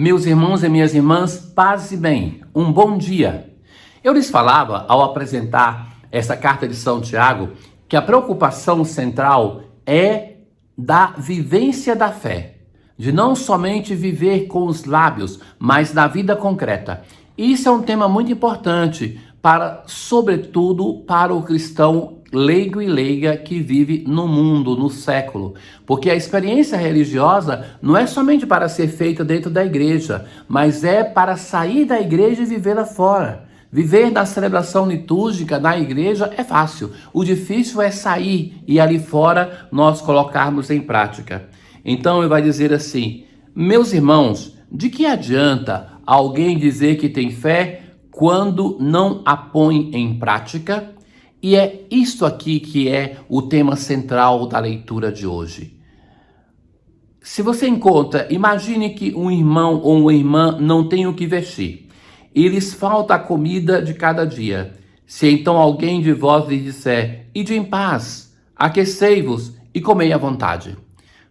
Meus irmãos e minhas irmãs, paz e bem, um bom dia. Eu lhes falava, ao apresentar essa carta de São Tiago, que a preocupação central é da vivência da fé, de não somente viver com os lábios, mas na vida concreta. Isso é um tema muito importante sobretudo para o cristão leigo e leiga que vive no mundo, no século. Porque a experiência religiosa não é somente para ser feita dentro da igreja, mas é para sair da igreja e viver lá fora. Viver na celebração litúrgica na igreja é fácil. O difícil é sair e ali fora nós colocarmos em prática. Então ele vai dizer assim: meus irmãos, de que adianta alguém dizer que tem fé quando não a põe em prática? E é isto aqui que é o tema central da leitura de hoje. Se você encontra, imagine que um irmão ou uma irmã não tem o que vestir e lhes falta a comida de cada dia. Se então alguém de vós lhe disser: ide em paz, aquecei-vos e comei à vontade.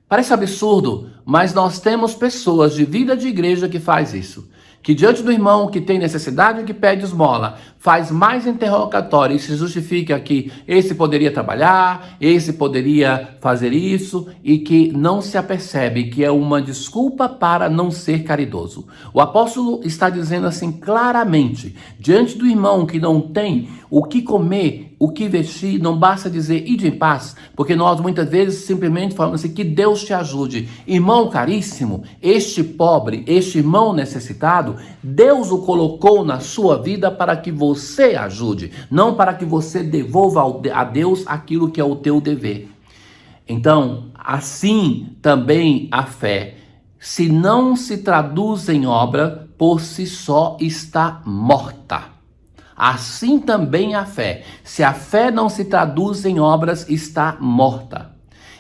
Parece absurdo, mas nós temos pessoas de vida de igreja que faz isso. Que diante do irmão que tem necessidade e que pede esmola, faz mais interrogatório e se justifica que esse poderia trabalhar, esse poderia fazer isso e que não se apercebe que é uma desculpa para não ser caridoso. O apóstolo está dizendo assim claramente, diante do irmão que não tem o que comer, o que vestir, não basta dizer ide em paz, porque nós muitas vezes simplesmente falamos assim: que Deus te ajude. Irmão caríssimo, este pobre, este irmão necessitado, Deus o colocou na sua vida para que você ajude, não para que você devolva a Deus aquilo que é o teu dever. Então, assim também a fé, se não se traduz em obra, por si só está morta. Assim também a fé, se a fé não se traduz em obras, está morta.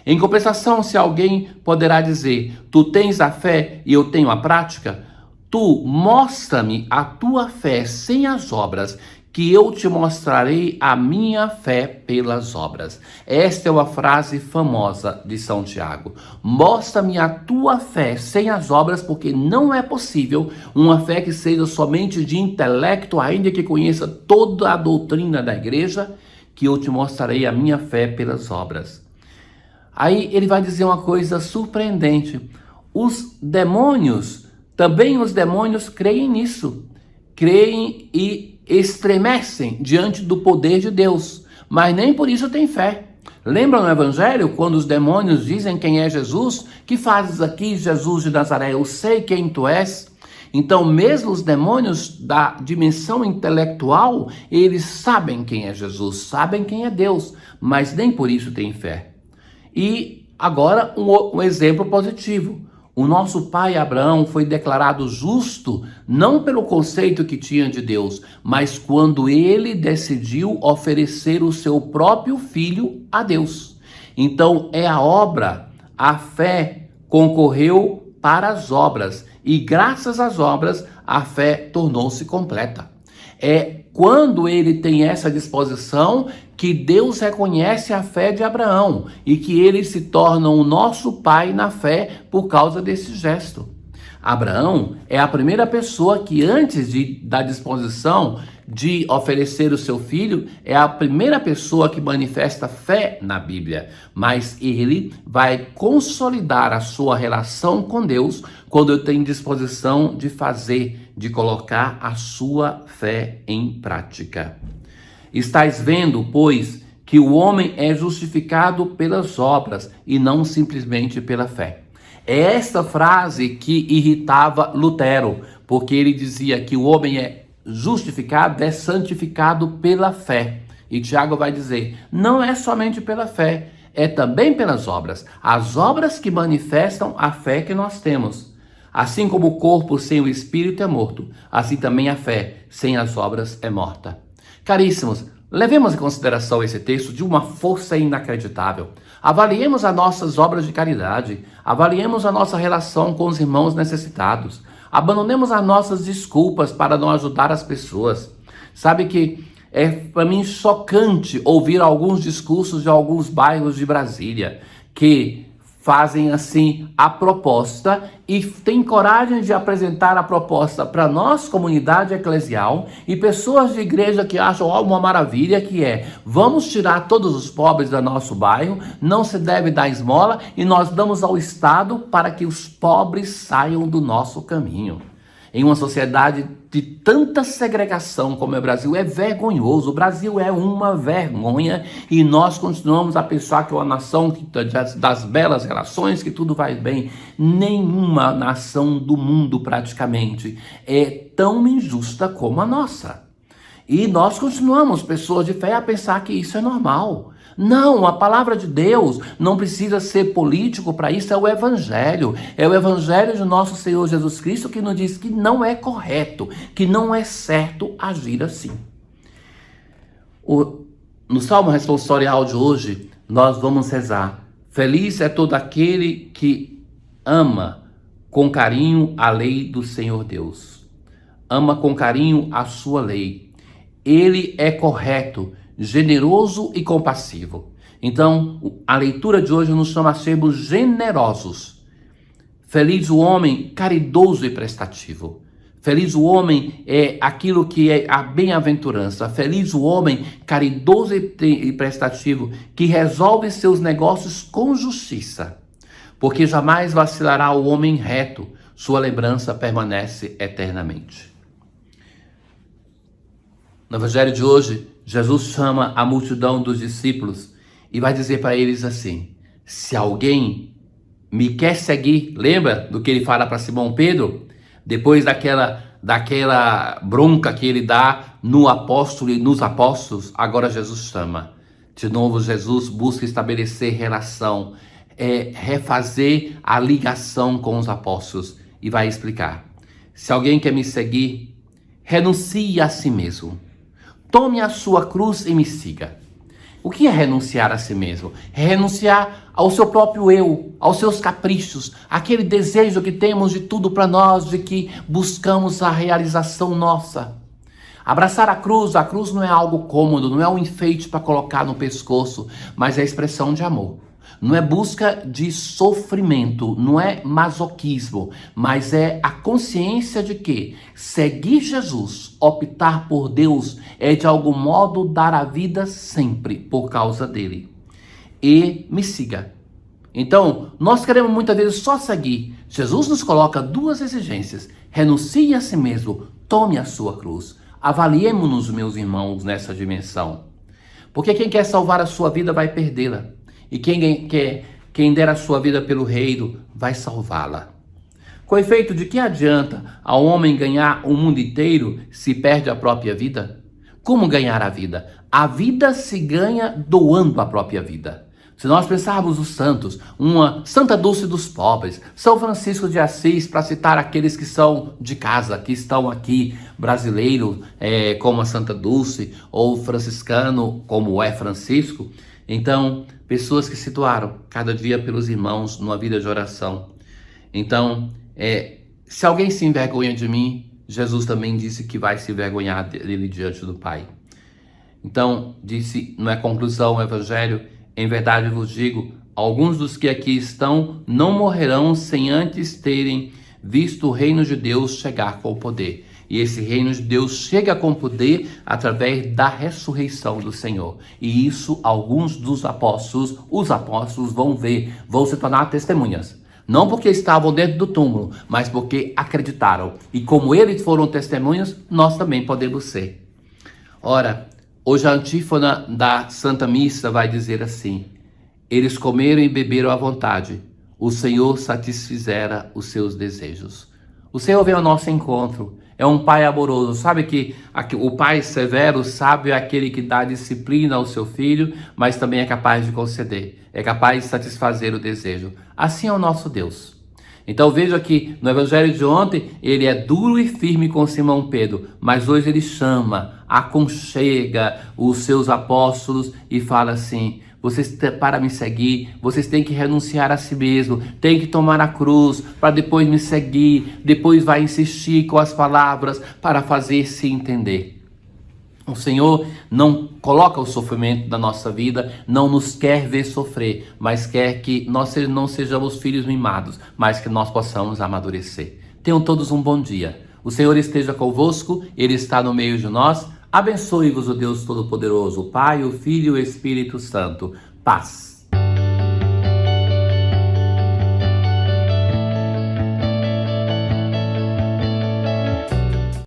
Em compensação, se alguém poderá dizer: tu tens a fé e eu tenho a prática, tu mostra-me a tua fé sem as obras, que eu te mostrarei a minha fé pelas obras. Esta é uma frase famosa de São Tiago. Mostra-me a tua fé sem as obras, porque não é possível uma fé que seja somente de intelecto, ainda que conheça toda a doutrina da igreja, que eu te mostrarei a minha fé pelas obras. Aí ele vai dizer uma coisa surpreendente. Também os demônios creem nisso. Creem e estremecem diante do poder de Deus, mas nem por isso têm fé. Lembra no Evangelho, quando os demônios dizem quem é Jesus? Que fazes aqui, Jesus de Nazaré? Eu sei quem tu és. Então, mesmo os demônios da dimensão intelectual, eles sabem quem é Jesus, sabem quem é Deus, mas nem por isso têm fé. E agora um exemplo positivo. O nosso pai Abraão foi declarado justo não pelo conceito que tinha de Deus, mas quando ele decidiu oferecer o seu próprio filho a Deus. Então é a obra, a fé concorreu para as obras e graças às obras a fé tornou-se completa. É quando ele tem essa disposição que Deus reconhece a fé de Abraão e que ele se torna o nosso pai na fé por causa desse gesto. Abraão é a primeira pessoa que antes da disposição de oferecer o seu filho, é a primeira pessoa que manifesta fé na Bíblia. Mas ele vai consolidar a sua relação com Deus quando tem disposição de colocar a sua fé em prática. Estais vendo, pois, que o homem é justificado pelas obras e não simplesmente pela fé. É esta frase que irritava Lutero, porque ele dizia que o homem é justificado, é santificado pela fé. E Tiago vai dizer, não é somente pela fé, é também pelas obras. As obras que manifestam a fé que nós temos. Assim como o corpo sem o espírito é morto, assim também a fé sem as obras é morta. Caríssimos, levemos em consideração esse texto de uma força inacreditável. Avaliemos as nossas obras de caridade, avaliemos a nossa relação com os irmãos necessitados, abandonemos as nossas desculpas para não ajudar as pessoas. Sabe que é para mim chocante ouvir alguns discursos de alguns bairros de Brasília que fazem assim a proposta e têm coragem de apresentar a proposta para nós, comunidade eclesial, e pessoas de igreja que acham uma maravilha, que é: vamos tirar todos os pobres do nosso bairro, não se deve dar esmola e nós damos ao Estado para que os pobres saiam do nosso caminho. Em uma sociedade de tanta segregação como é o Brasil, é vergonhoso. O Brasil é uma vergonha e nós continuamos a pensar que é uma nação das belas relações, que tudo vai bem. Nenhuma nação do mundo praticamente é tão injusta como a nossa. E nós continuamos, pessoas de fé, a pensar que isso é normal. Não, a palavra de Deus não precisa ser político para isso, é o Evangelho. É o Evangelho de nosso Senhor Jesus Cristo que nos diz que não é correto, que não é certo agir assim. No Salmo responsorial de hoje, nós vamos rezar: feliz é todo aquele que ama com carinho a lei do Senhor Deus. Ama com carinho a sua lei. Ele é correto, generoso e compassivo. Então, a leitura de hoje nos chama a sermos generosos. Feliz o homem caridoso e prestativo. Feliz o homem é aquilo que é a bem-aventurança. Feliz o homem caridoso e prestativo, que resolve seus negócios com justiça. Porque jamais vacilará o homem reto, sua lembrança permanece eternamente. No Evangelho de hoje, Jesus chama a multidão dos discípulos e vai dizer para eles assim: se alguém me quer seguir, lembra do que ele fala para Simão Pedro? Depois daquela bronca que ele dá no apóstolo e nos apóstolos, agora Jesus chama. De novo, Jesus busca estabelecer relação, refazer a ligação com os apóstolos e vai explicar: se alguém quer me seguir, renuncie a si mesmo. Tome a sua cruz e me siga. O que é renunciar a si mesmo? É renunciar ao seu próprio eu, aos seus caprichos, aquele desejo que temos de tudo para nós, de que buscamos a realização nossa. Abraçar a cruz não é algo cômodo, não é um enfeite para colocar no pescoço, mas é expressão de amor. Não é busca de sofrimento, não é masoquismo, mas é a consciência de que seguir Jesus, optar por Deus, é de algum modo dar a vida sempre por causa dele. E me siga. Então, nós queremos muitas vezes só seguir. Jesus nos coloca duas exigências: renuncie a si mesmo, tome a sua cruz. Avaliemos-nos, meus irmãos, nessa dimensão. Porque quem quer salvar a sua vida vai perdê-la. E quem der a sua vida pelo reino vai salvá-la. Com efeito, de que adianta ao homem ganhar o mundo inteiro se perde a própria vida? Como ganhar a vida? A vida se ganha doando a própria vida. Se nós pensarmos os santos, uma Santa Dulce dos pobres, São Francisco de Assis, para citar aqueles que são de casa, que estão aqui, brasileiro, como a Santa Dulce, ou franciscano, como é Francisco. Então, pessoas que se doaram cada dia pelos irmãos numa vida de oração. Então, se alguém se envergonha de mim, Jesus também disse que vai se envergonhar dele diante do Pai. Então, disse, não é conclusão o Evangelho: em verdade vos digo, alguns dos que aqui estão não morrerão sem antes terem visto o reino de Deus chegar com poder. E esse reino de Deus chega com poder através da ressurreição do Senhor. E isso alguns dos apóstolos, os apóstolos vão ver, vão se tornar testemunhas. Não porque estavam dentro do túmulo, mas porque acreditaram. E como eles foram testemunhas, nós também podemos ser. Ora, hoje a antífona da Santa Missa vai dizer assim: eles comeram e beberam à vontade. O Senhor satisfizera os seus desejos. O Senhor vem ao nosso encontro. É um pai amoroso. Sabe que o pai severo, sábio, é aquele que dá disciplina ao seu filho, mas também é capaz de conceder. É capaz de satisfazer o desejo. Assim é o nosso Deus. Então veja que no Evangelho de ontem, ele é duro e firme com Simão Pedro, mas hoje ele chama, aconchega os seus apóstolos e fala assim: vocês, para me seguir, vocês têm que renunciar a si mesmo, têm que tomar a cruz para depois me seguir, depois vai insistir com as palavras para fazer-se entender. O Senhor não coloca o sofrimento na nossa vida, não nos quer ver sofrer, mas quer que nós não sejamos filhos mimados, mas que nós possamos amadurecer. Tenham todos um bom dia. O Senhor esteja convosco, Ele está no meio de nós. Abençoe-vos o Deus Todo-Poderoso, o Pai, o Filho e o Espírito Santo. Paz.